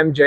MJ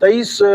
23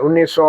1900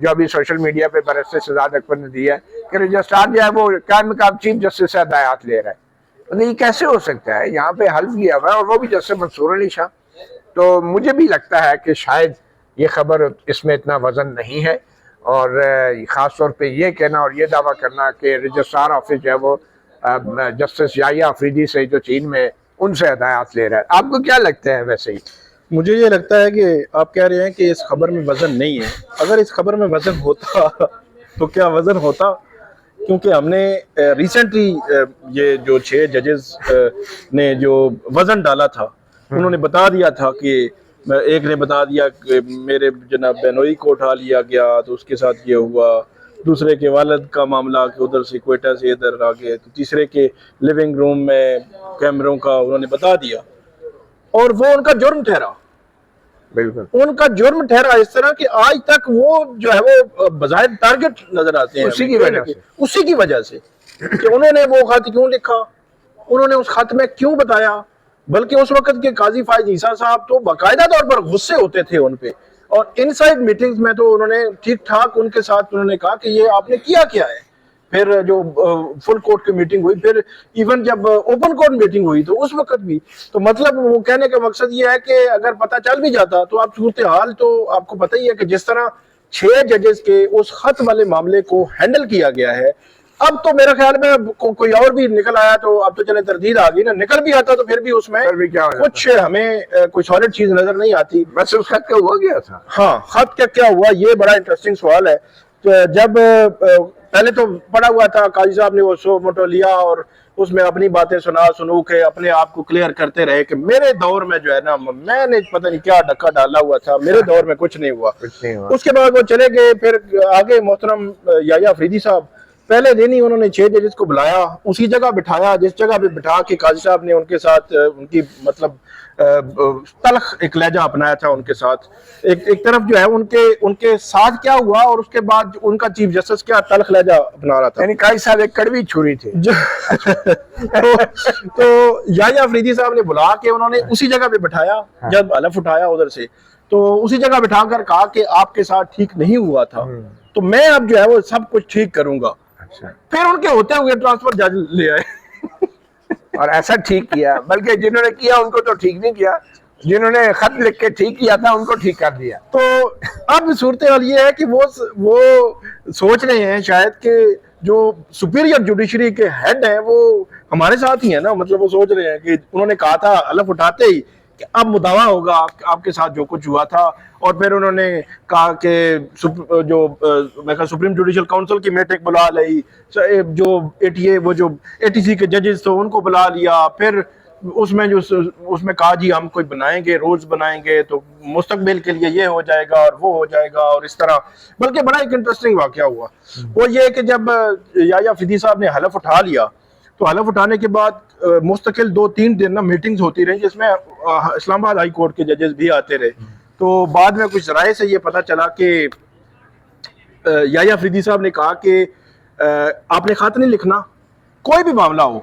جو ابھی social media پہ برسر شہزاد اکبر نے دیا ہے کہ رجسٹرار جو ہے وہ قائم مقام چیف جسٹس سے ہدایات لے رہا ہے. یہ کیسے ہو سکتا ہے؟ یہاں پہ حلف لیا ہوا ہے اور وہ بھی جسٹس منصور علی شاہ. تو مجھے بھی لگتا ہے کہ شاید یہ خبر اس میں اتنا وزن نہیں ہے، اور خاص طور پہ یہ کہنا اور یہ دعویٰ کرنا کہ رجسٹرار آفس جو ہے وہ جسٹس یحییٰ آفریدی سے جو چین میں ان سے ہدایات لے رہا ہے. آپ کو کیا لگتا ہے ویسے ہی؟ مجھے یہ لگتا ہے کہ آپ کہہ رہے ہیں کہ اس خبر میں وزن نہیں ہے. اگر اس خبر میں وزن ہوتا تو کیا وزن ہوتا؟ کیونکہ ہم نے ریسنٹلی یہ جو 6 ججز نے جو وزن ڈالا تھا انہوں نے بتا دیا تھا کہ ایک نے بتا دیا کہ میرے جناب بینوئی کو اٹھا لیا گیا تو اس کے ساتھ یہ ہوا، دوسرے کے والد کا معاملہ کہ ادھر سے کوئٹہ سے ادھر آ گئے، تو تیسرے کے لیونگ روم میں کیمروں کا انہوں نے بتا دیا، اور وہ ان کا جرم ٹھہرا. بالکل ان کا جرم ٹھہرا اس طرح کہ آج تک وہ جو ہے وہ بظاہر ٹارگٹ نظر آتے ہیں اسی کی وجہ سے کہ انہوں نے وہ خط کیوں لکھا، انہوں نے اس خط میں کیوں بتایا. بلکہ اس وقت کے قاضی فائز عیسیٰ صاحب تو باقاعدہ طور پر غصے ہوتے تھے ان پہ، اور ان سائڈ میٹنگز میں تو انہوں نے ٹھیک ٹھاک ان کے ساتھ انہوں نے کہا کہ یہ آپ نے کیا ہے. پھر جو فل کورٹ کی میٹنگ ہوئی، پھر ایون جب اوپن کورٹ میٹنگ ہوئی تو اس وقت بھی، تو مطلب وہ کہنے کا مقصد یہ ہے کہ اگر پتہ چل بھی جاتا تو آپ صورتحال تو آپ کو پتہ ہی ہے کہ جس طرح 6 ججز کے اس خط والے معاملے کو ہینڈل کیا گیا ہے. اب تو میرا خیال میں کوئی اور بھی نکل آیا تو اب تو چلے تردید آ گئی نا، نکل بھی آتا تو پھر بھی اس میں کچھ ہمیں کوئی سالڈ چیز نظر نہیں آتی. بس اس خط کا ہوا گیا تھا. ہاں، خط کا کیا ہوا یہ بڑا انٹرسٹنگ سوال ہے. جب پہلے تو پڑا ہوا تھا قاضی صاحب نے وہ سو موٹو لیا اور اس میں اپنی باتیں سنو کے اپنے آپ کو کلیئر کرتے رہے کہ میرے دور میں جو ہے نا میں نے پتہ نہیں کیا ڈکا ڈالا ہوا تھا، میرے دور میں کچھ نہیں ہوا. اس کے بعد وہ چلے گئے. پھر آگے محترم یحییٰ آفریدی صاحب پہلے دن ہی انہوں نے 6 ججز کو بلایا، اسی جگہ بٹھایا جس جگہ پہ بٹھا کے قاضی صاحب نے ان کے ساتھ ان کی مطلب تلخ ایک لہجہ اپنایا تھا ان کے ساتھ. ایک طرف جو ہے ان کے ساتھ کیا ہوا اور اس کے بعد ان کا چیف جسٹس کیا تلخ لہجہ اپنا رہا تھا، یعنی قاضی صاحب ایک کڑوی چھری تھے. تو یحییٰ آفریدی صاحب نے بلا کے انہوں نے اسی جگہ پہ بٹھایا. جب حلف اٹھایا ادھر سے تو اسی جگہ بٹھا کر کہا کہ آپ کے ساتھ ٹھیک نہیں ہوا تھا تو میں اب جو ہے وہ سب کچھ ٹھیک کروں گا. پھر ان کے ہوتے ہوئے ٹرانسفر جج لے آئے اور ایسا ٹھیک کیا، بلکہ جنہوں نے کیا ان کو تو ٹھیک نہیں کیا، جنہوں نے خط لکھ کے ٹھیک کیا تھا ان کو ٹھیک کر دیا. تو اب صورتحال یہ ہے کہ وہ سوچ رہے ہیں شاید کہ جو سپیریئر جوڈیشری کے ہیڈ ہیں وہ ہمارے ساتھ ہی ہیں نا. مطلب وہ سوچ رہے ہیں کہ انہوں نے کہا تھا حلف اٹھاتے ہی کہ اب مداوا ہوگا آپ کے ساتھ جو کچھ ہوا تھا، اور پھر انہوں نے کہا کہ جو سپریم جوڈیشل کاؤنسل کی میٹنگ بلا لی، جو وہ جو ATC کے ججز تو ان کو بلا لیا. پھر اس میں کہا جی ہم کوئی بنائیں گے، رولز بنائیں گے تو مستقبل کے لیے یہ ہو جائے گا اور وہ ہو جائے گا اور اس طرح. بلکہ بڑا ایک انٹرسٹنگ واقعہ ہوا وہ یہ کہ جب یحییٰ آفریدی صاحب نے حلف اٹھا لیا تو حلف اٹھانے کے بعد مستقل 2-3 دن میٹنگز ہوتی رہی جس میں اسلام آباد ہائی کورٹ کے ججز بھی آتے رہے. تو بعد میں کچھ ذرائع سے یہ پتہ چلا کہ یحییٰ آفریدی صاحاب نے کہا کہ آپ نے خط نہیں لکھنا، کوئی بھی معاملہ ہو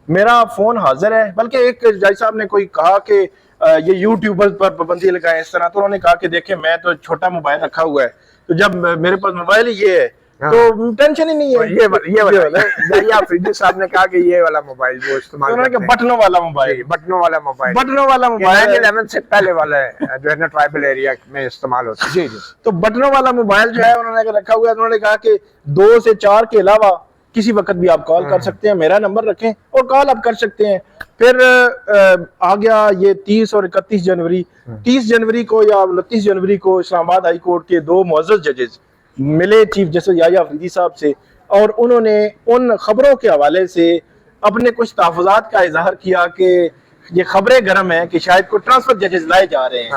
میرا فون حاضر ہے. بلکہ ایک جج صاحب نے کوئی کہا کہ یہ یوٹیوبر پر پابندی لگائیں اس طرح، تو انہوں نے کہا کہ دیکھیں میں تو چھوٹا موبائل رکھا ہوا ہے، تو جب میرے پاس موبائل ہی یہ ہے تو ٹینشن ہی نہیں ہے. یہ یحییٰ آفریدی صاحب نے کہا کہ یہ والا موبائل وہ استعمال کرتے ہیں، بٹنوں والا موبائل 11 سے پہلے والا ہے جو ہے نا ٹرائبل ایریا میں استعمال ہوتا ہے. جی جی. تو بٹنوں والا موبائل جو ہے انہوں نے رکھا ہوا ہے. انہوں نے کہا کہ 2 سے 4 کے علاوہ کسی وقت بھی آپ کال کر سکتے ہیں، میرا نمبر رکھیں اور کال آپ کر سکتے ہیں. پھر آ گیا یہ 30 اور 31 جنوری. 30 جنوری کو یا 29 جنوری کو اسلام آباد ہائی کورٹ کے 2 معزز ججز ملے چیف جسٹس یحییٰ آفریدی صاحب سے، اور انہوں نے ان خبروں کے حوالے سے اپنے کچھ تحفظات کا اظہار کیا کہ یہ خبریں گرم ہیں کہ شاید کوئی ٹرانسفر ججز لائے جا رہے ہیں.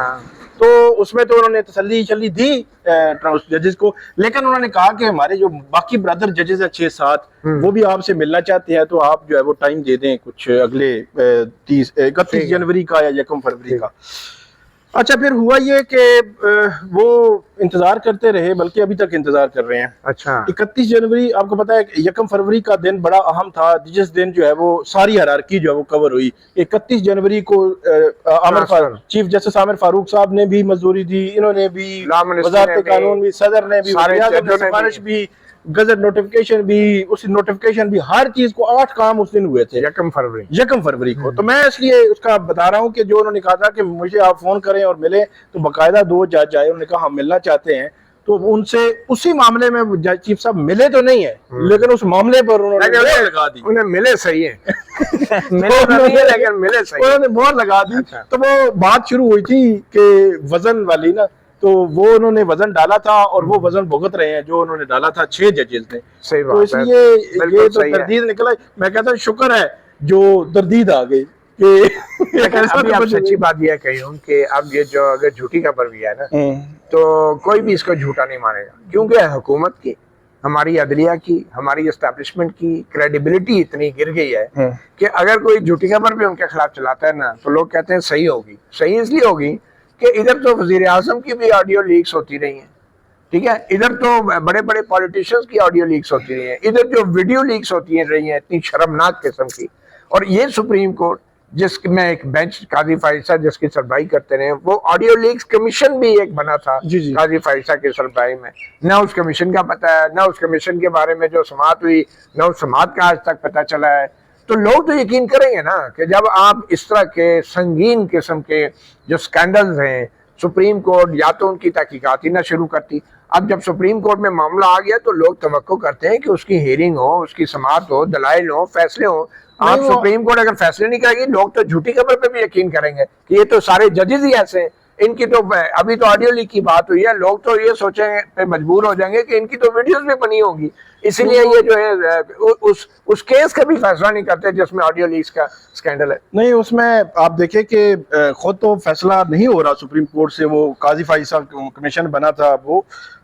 تو اس میں تو انہوں نے تسلی دی ججز کو، لیکن انہوں نے کہا کہ ہمارے جو باقی برادر ججز ہیں 6-7 وہ بھی آپ سے ملنا چاہتے ہیں، تو آپ جو ہے وہ ٹائم دے دیں کچھ اگلے 31 جنوری کا یا 1 فروری کا. اچھا پھر ہوا یہ کہ وہ انتظار کرتے رہے، بلکہ ابھی تک انتظار کر رہے ہیں۔ اچھا 31 جنوری آپ کو پتا ہے 1 فروری کا دن بڑا اہم تھا، جس دن جو ہے وہ ساری ہیرارکی جو ہے وہ کور ہوئی۔ 31 جنوری کو چیف جسٹس عامر فاروق صاحب نے بھی مزدوری دی، انہوں نے بھی، وزارت قانون بھی، صدر نے بھی، سفارش بھی، گزٹ نوٹیفیکیشن بھی، اس نوٹیفیکیشن بھی، ہر چیز کو 8 کام اس دن ہوئے تھے 1 فروری کو۔ تو میں اس لیے اس کا بتا رہا ہوں کہ جو انہوں نے کہا تھا کہ مجھے آپ فون کریں اور ملیں، تو باقاعدہ 2 جج آئے، انہوں نے کہا ہم ملنا چاہتے ہیں، تو ان سے اسی معاملے میں جج چیف صاحب ملے تو نہیں ہیں، لیکن اس معاملے پر انہوں نے مہر لگا دی۔ انہیں ملے صحیح ہے، انہوں نے مہر لگا دی۔ تو وہ بات شروع ہوئی تھی کہ وزن والی نا، تو وہ انہوں نے وزن ڈالا تھا اور وہ وزن بھگت رہے ہیں جو انہوں نے ڈالا تھا 6 ججز نے۔ تو اس لیے یہ تو تردید نکلا۔ میں کہتا ہوں شکر ہے جو تردید آ گئی کہ ابھی آپ سچی بات یہ کہی ہوں کہ اب یہ جو اگر جھوٹی خبر بھی ہے نا تو کوئی بھی اس کو جھوٹا نہیں مانے گا، کیونکہ حکومت کی، ہماری عدلیہ کی، ہماری اسٹیبلشمنٹ کی کریڈیبلٹی اتنی گر گئی ہے کہ اگر کوئی جھوٹی خبر بھی ان کے خلاف چلاتا ہے نا تو لوگ کہتے ہیں صحیح ہوگی۔ صحیح اس لیے ہوگی کہ ادھر تو وزیر اعظم کی بھی آڈیو لیکس ہوتی رہی ہیں، ٹھیک ہے، ادھر تو بڑے بڑے پولیٹیشینز کی آڈیو لیکس ہوتی رہی ہیں، ادھر جو ویڈیو لیکس ہوتی رہی ہیں اتنی شرمناک قسم کی، اور یہ سپریم کورٹ جس میں ایک بینچ قاضی فائزہ جس کی سربراہی کرتے رہے، وہ آڈیو لیکس کمیشن بھی ایک بنا تھا قاضی فائزہ کی سربراہی میں، نہ اس کمیشن کا پتہ ہے، نہ اس کمیشن کے بارے میں جو سماعت ہوئی، نہ اس سماعت کا آج تک پتہ چلا ہے۔ تو لوگ تو یقین کریں گے نا کہ جب آپ اس طرح کے سنگین قسم کے جو سکینڈلز ہیں، سپریم کورٹ یا تو ان کی تحقیقات ہی نہ شروع کرتی۔ اب جب سپریم کورٹ میں معاملہ آ گیا تو لوگ توقع کرتے ہیں کہ اس کی ہیئرنگ ہو، اس کی سماعت ہو، دلائل ہو، فیصلے ہوں۔ آپ سپریم کورٹ اگر فیصلے نہیں کرے گی، لوگ تو جھوٹی خبر پہ بھی یقین کریں گے کہ یہ تو سارے ججز ہی ایسے ہیں، ان کی تو ابھی تو آڈیو لیک کی بات ہوئی ہے، لوگ تو یہ سوچیں پہ مجبور ہو جائیں گے کہ ان کی تو ویڈیوز بھی بنی ہوگی، اسی لیے یہ جو ہے اس کیس کا بھی فیصلہ نہیں کرتے جس میں آڈیو لیکس کا سکینڈل ہے۔ نہیں، اس میں آپ دیکھیں کہ خود تو فیصلہ نہیں ہو رہا سپریم کورٹ سے، وہ قاضی فائز صاحب کمیشن بنا تھا، وہ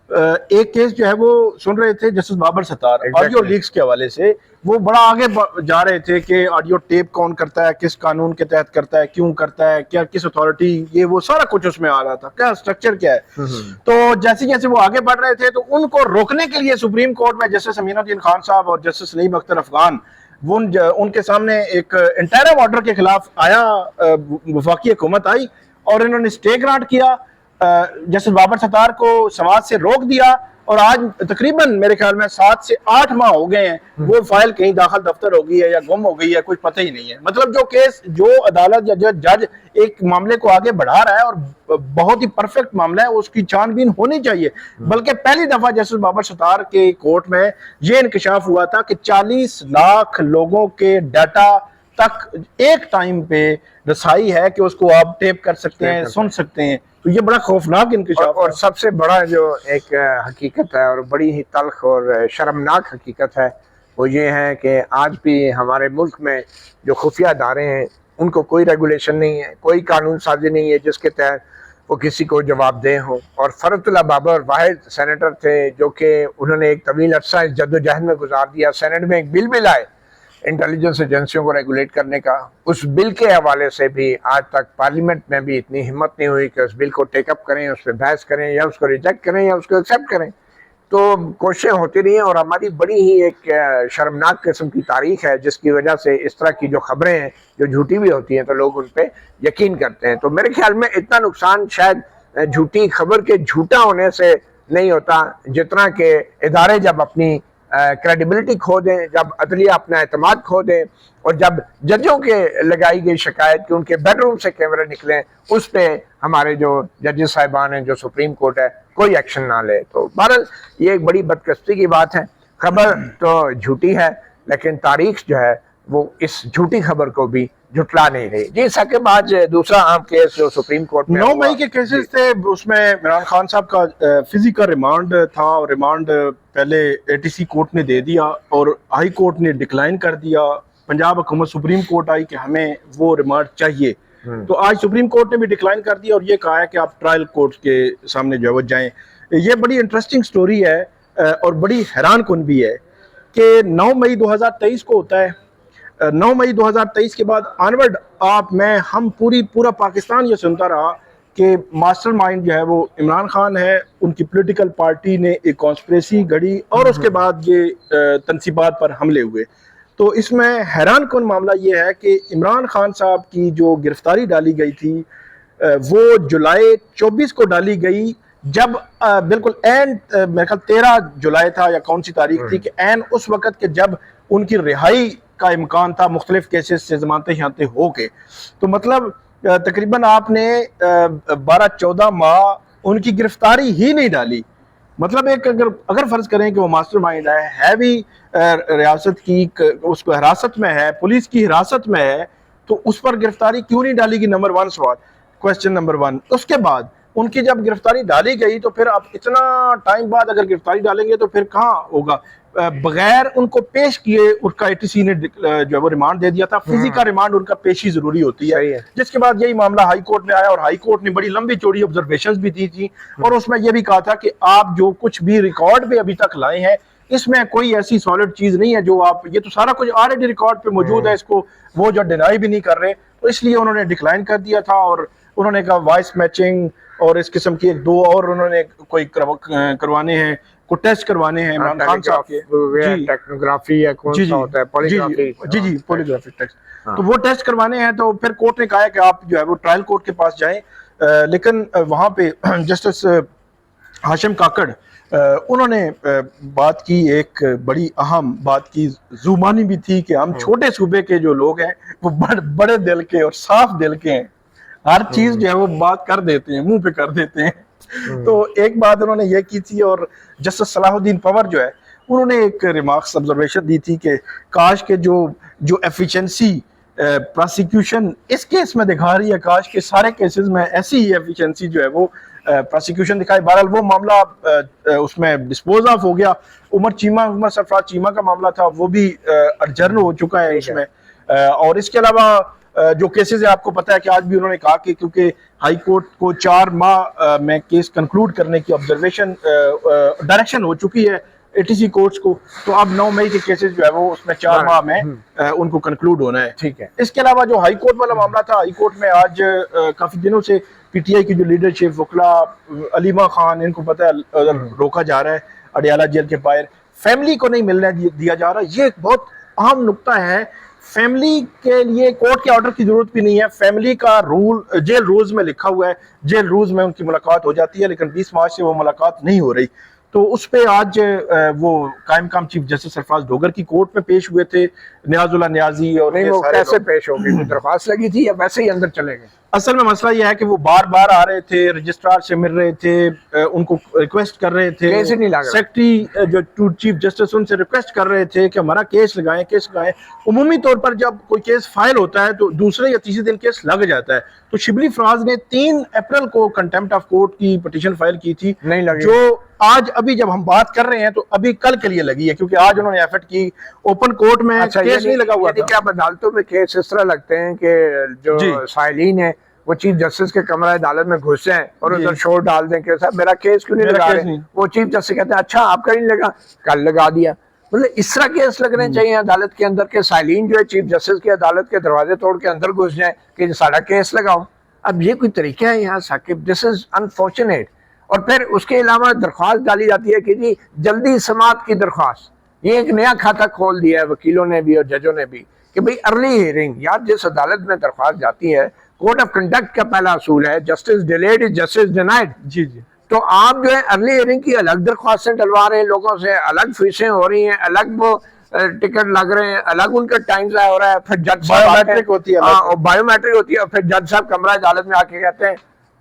ایک کیس جو ہے وہ سن رہے تھے جسٹس بابر ستار آڈیو لیکس کے حوالے سے، وہ بڑا آگے جا رہے تھے کہ آڈیو ٹیپ کون کرتا ہے، کس قانون کے تحت کرتا ہے، کیوں کرتا ہے، کیا کس اتھارٹی، یہ وہ سارا کچھ اس میں آ رہا تھا، کیا سٹرکچر کیا ہے۔ تو جیسے جیسے وہ آگے بڑھ رہے تھے تو ان کو روکنے کے لیے سپریم کورٹ میں جسٹس امین الدین خان صاحب اور جسٹس سلیم اختر افغان وہ ان کے سامنے ایک انٹرم آرڈر کے خلاف آیا، وفاقی حکومت آئی اور انہوں نے اسٹے گرانٹ کیا، جسٹس بابر ستار کو سماعت سے روک دیا، اور آج تقریباً میرے خیال میں 7 سے 8 ماہ ہو گئے ہیں، وہ فائل کہیں داخل دفتر ہو گئی ہے یا گم ہو گئی ہے، کچھ پتہ ہی نہیں ہے۔ مطلب جو کیس، جو عدالت یا جج ایک معاملے کو آگے بڑھا رہا ہے اور بہت ہی پرفیکٹ معاملہ ہے، اس کی چھان بین ہونی چاہیے۔ بلکہ پہلی دفعہ جسٹس بابر ستار کے کورٹ میں یہ انکشاف ہوا تھا کہ 40 لاکھ لوگوں کے ڈیٹا تک ایک ٹائم پہ رسائی ہے کہ اس کو آپ ٹیپ کر سکتے ہیں، سن سکتے ہیں۔ تو یہ بڑا خوفناک انکشاف، اور سب سے بڑا جو ایک حقیقت ہے اور بڑی ہی تلخ اور شرمناک حقیقت ہے وہ یہ ہے کہ آج بھی ہمارے ملک میں جو خفیہ ادارے ہیں ان کو کوئی ریگولیشن نہیں ہے، کوئی قانون سازی نہیں ہے جس کے تحت وہ کسی کو جواب دہ ہوں۔ اور فرت اللہ بابر واحد سینیٹر تھے جو کہ انہوں نے ایک طویل عرصہ اس جد و جہد میں گزار دیا، سینٹ میں ایک بل بھی لائے انٹیلیجنس ایجنسیوں کو ریگولیٹ کرنے کا، اس بل کے حوالے سے بھی آج تک پارلیمنٹ میں بھی اتنی ہمت نہیں ہوئی کہ اس بل کو ٹیک اپ کریں، اس پہ بحث کریں، یا اس کو ریجیکٹ کریں یا اس کو ایکسیپٹ کریں۔ تو کوششیں ہوتی رہی ہیں اور ہماری بڑی ہی ایک شرمناک قسم کی تاریخ ہے جس کی وجہ سے اس طرح کی جو خبریں ہیں جو جھوٹی بھی ہوتی ہیں تو لوگ ان پہ یقین کرتے ہیں۔ تو میرے خیال میں اتنا نقصان شاید جھوٹی خبر کے جھوٹا ہونے سے نہیں ہوتا جتنا کہ ادارے جب اپنی کریڈیبلٹی کھو دیں، جب عدلیہ اپنا اعتماد کھو دیں، اور جب ججوں کے لگائی گئی شکایت کہ ان کے بیڈ روم سے کیمرے نکلیں اس پہ ہمارے جو ججز صاحبان ہیں، جو سپریم کورٹ ہے، کوئی ایکشن نہ لے۔ تو بہرحال یہ ایک بڑی بدقسمتی کی بات ہے، خبر تو جھوٹی ہے لیکن تاریخ جو ہے وہ اس جھوٹی خبر کو بھی جھٹلا نہیں رہی۔ جی ثاقب، آج دوسرا اہم کیس جو سپریم کورٹ میں 9 مئی کے کیسز تھے، اس میں عمران خان صاحب کا فزیکل ریمانڈ تھا، اور ریمانڈ پہلے ATC کورٹ نے دے دیا اور ہائی کورٹ نے ڈکلائن کر دیا، پنجاب حکومت سپریم کورٹ آئی کہ ہمیں وہ ریمانڈ چاہیے، تو آج سپریم کورٹ نے بھی ڈکلائن کر دیا اور یہ کہا ہے کہ آپ ٹرائل کورٹ کے سامنے جو ہے وہ جائیں۔ یہ بڑی انٹرسٹنگ سٹوری ہے اور بڑی حیران کن بھی ہے کہ 9 مئی 2023 کو ہوتا ہے، 9 مئی 2023 کے بعد آنورڈ ہم پورا پاکستان یہ سنتا رہا کہ ماسٹر مائنڈ جو ہے وہ عمران خان ہے، ان کی پولیٹیکل پارٹی نے ایک کانسپریسی گھڑی اور اس کے بعد یہ تنصیبات پر حملے ہوئے. تو اس میں حیران کن معاملہ یہ ہے کہ عمران خان صاحب کی جو گرفتاری ڈالی گئی تھی وہ جولائی 24 کو ڈالی گئی، جب بالکل این میرے خیال 13 جولائی تھا یا کون سی تاریخ تھی، کہ این اس وقت کہ جب ان کی رہائی کا امکان تھا مختلف کیسز سے ضمانتیں شانتیں ہو کے. تو مطلب تقریباً آپ نے 12-14 ماہ ان کی گرفتاری ہی نہیں ڈالی. مطلب ایک اگر فرض کریں کہ وہ ماسٹر مائنڈ ہے بھی ریاست کی اس کو حراست میں ہے، پولیس کی حراست میں ہے، تو اس پر گرفتاری کیوں نہیں ڈالی گئی؟ نمبر 1 سوال، کویسچن نمبر 1. اس کے بعد ان کی جب گرفتاری ڈالی گئی تو پھر آپ اتنا ٹائم بعد اگر گرفتاری ڈالیں گے تو پھر کہاں ہوگا؟ بغیر ان کو پیش کیے ان کا ATC نے جو ہے وہ ریمانڈ دے دیا تھا. فزیکل ریمانڈ ان کا پیشی ضروری ہوتی ہے، جس کے بعد یہی معاملہ ہائی کورٹ میں آیا اور ہائی کورٹ نے بڑی لمبی چوڑی آبزرویشنز بھی دی تھی اور اس میں یہ بھی کہا تھا کہ آپ جو کچھ بھی ریکارڈ پہ ابھی تک لائے ہیں اس میں کوئی ایسی سالڈ چیز نہیں ہے جو آپ، یہ تو سارا کچھ آلریڈی ریکارڈ پہ موجود ہے، اس کو وہ جو ڈینائی بھی نہیں کر رہے. تو اس لیے انہوں نے ڈکلائن کر دیا تھا اور انہوں نے کہا وائس میچنگ اور اس قسم کی 1-2 اور انہوں نے کوئی کروانے ہیں، کو ٹیسٹ کروانے ہیں عمران خان صاحب کے. ٹیکنوگرافی یا کون سا ہوتا ہے؟ جی پولیگرافک ٹیسٹ. تو وہ ٹیسٹ کروانے ہیں. تو پھر کورٹ نے کہا ہے کہ آپ جو ہے وہ ٹرائل کورٹ کے پاس جائیں. لیکن وہاں پہ جسٹس ہاشم کاکڑ انہوں نے بات کی، ایک بڑی اہم بات کی، زبانی بھی تھی کہ ہم چھوٹے صوبے کے جو لوگ ہیں وہ بڑے دل کے اور صاف دل کے ہیں، ہر چیز جو ہے وہ بات کر دیتے ہیں، منہ پہ کر دیتے ہیں. تو ایک بات انہوں نے یہ کی تھی. اور جسٹس صلاح الدین پور جو ہے انہوں نے ایک ریمارکس آبزرویشن دی تھی کہ کاش کے جو ایفیشنسی پراسیکیوشن اس کیس میں دکھا رہی ہے، کاش کے سارے کیسز میں ایسی ہی ایفیشنسی جو ہے وہ پراسیکیوشن دکھائے. بہرحال وہ معاملہ اس میں ڈسپوز آف ہو گیا. عمر سرفراز چیمہ کا معاملہ تھا وہ بھی ادجرن ہو چکا ہے اس میں. اور اس کے علاوہ جو کیسز ہے آپ کو پتہ ہے کہ آج بھی انہوں نے کہا کہ کیونکہ ہائی کورٹ کو 4 ماہ میں کیس کنکلوڈ کرنے کی آبزرویشن ڈائریکشن ہو چکی ہے ATC کورٹس کو، تو اب 9 مئی کے کیسز جو ہے وہ اس میں 4 ماہ میں ان کو کنکلوڈ ہونا ہے. ٹھیک ہے. اس کے علاوہ جو ہائی کورٹ والا معاملہ تھا، ہائی کورٹ میں آج کافی دنوں سے PTI کی جو لیڈرشپ، وکلا، علیمہ خان، ان کو پتہ ہے روکا جا رہا ہے اڈیالہ جیل کے باہر، فیملی کو نہیں ملنے دیا جا رہا. یہ ایک بہت اہم نقطہ ہے. فیملی کے لیے کورٹ کے آرڈر کی ضرورت بھی نہیں ہے. فیملی کا رول جیل رولز میں لکھا ہوا ہے، جیل رولز میں ان کی ملاقات ہو جاتی ہے، لیکن 20 مارچ سے وہ ملاقات نہیں ہو رہی. تو اس پہ آج وہ قائم مقام چیف جسٹس سرفراز ڈوگر کی کورٹ میں پیش ہوئے تھے، نیاز اللہ نیازی. اور نہیں، وہ کیسے پیش ہو گئے؟ درخواست لگی تھی یا ویسے ہی اندر چلے گئے؟ اصل میں مسئلہ یہ ہے کہ وہ بار بار آ رہے تھے، رجسٹرار سے مل رہے تھے، ان کو ریکویسٹ کر رہے تھے، سیکرٹری جو چیف جسٹس ان سے ریکویسٹ کر رہے تھے کہ ہمارا کیس لگائیں، کیس لگائیں. عمومی طور پر جب کوئی کیس فائل ہوتا ہے تو دوسرے یا تیسرے دن کیس لگ جاتا ہے. تو شبلی فراز نے 3 اپریل کو کنٹیمپٹ آف کورٹ کی پٹیشن فائل کی تھی، جو آج ابھی جب ہم بات کر رہے ہیں تو ابھی کل کے لیے لگی ہے، کیونکہ آج انہوں نے ایفرٹ کی. اوپن کورٹ میں کیس نہیں لگا ہوا تھا. کیا عدالتوں میں کیس اس طرح لگتے ہیں کہ جو سائلین ہیں وہ چیف جسٹس کے کمرہ عدالت میں گھس جائیں اور ادھر شور ڈال دیں کہ صاحب میرا کیس کیوں نہیں لگا رہے؟ وہ چیف جسٹس کہتے ہیں اچھا آپ کا نہیں لگا، کل لگا دیا. مطلب اس طرح کیس لگنے چاہیے عدالت کے اندر کہ سائلین جو ہے چیف جسٹس کی عدالت کے دروازے توڑ کے اندر گھس جائیں کہ سارا کیس لگاؤ. اب یہ کوئی طریقہ ہے یہاں ثاقب؟ دس از انفارچونیٹ. اور پھر اس کے علاوہ درخواست ڈالی جاتی ہے کہ جی جلدی سماعت کی درخواست. یہ ایک نیا کھاتا کھول دیا ہے وکیلوں نے بھی اور ججوں نے بھی کہ بھئی ارلی ہیئرنگ. یار جس عدالت میں درخواست جاتی ہے، کوڈ آف کنڈکٹ کا پہلا اصول ہے justice delayed is justice denied. جی تو آپ جو ہے ارلی ہیئرنگ کی الگ درخواستیں ڈلوا رہے ہیں لوگوں سے، الگ فیسیں ہو رہی ہیں، الگ وہ ٹکٹ لگ رہے ہیں، الگ ان کا ٹائم ضائع ہو رہا ہے. پھر جج بایو میٹرک ہوتی ہے، بایو میٹرک ہوتی ہے، اور پھر جج صاحب کمرہ عدالت میں آ کے کہتے ہیں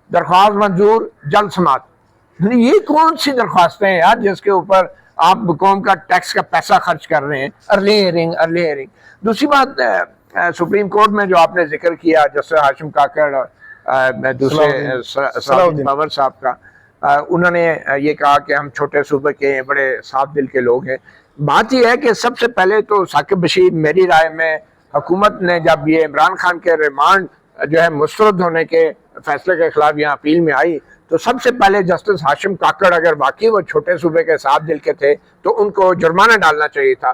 درخواست منظور، جلد سماعت. یہ کون سی درخواستیں ہیں یار جس کے اوپر آپ قوم کا ٹیکس کا پیسہ خرچ کر رہے ہیں؟ Early hearing early hearing. دوسری بات، سپریم کورٹ میں جو آپ نے ذکر کیا جسٹس ہاشم کاکڑ اور دوسرے صلاح الدین پور صاحب کا، انہوں نے یہ کہا کہ ہم چھوٹے صوبے کے بڑے صاف دل کے لوگ ہیں. بات یہ ہے کہ سب سے پہلے تو ثاقب بشیر، میری رائے میں حکومت نے جب یہ عمران خان کے ریمانڈ جو ہے مسترد ہونے کے فیصلے کے خلاف یہاں اپیل میں آئی، تو سب سے پہلے جسٹس ہاشم کاکڑ اگر واقعی وہ چھوٹے صوبے کے صاف دل کے تھے تو ان کو جرمانہ ڈالنا چاہیے تھا.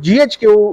GHQ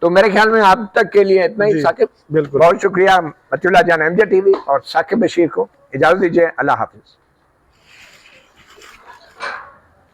تو میرے خیال میں اب تک کے لیے اتنا ہی جی، ثاقب، بالکل۔ بہت شکریہ مطیع اللہ جان MJ TV اور ثاقب بشیر کو اجازت دیجیے، اللہ حافظ۔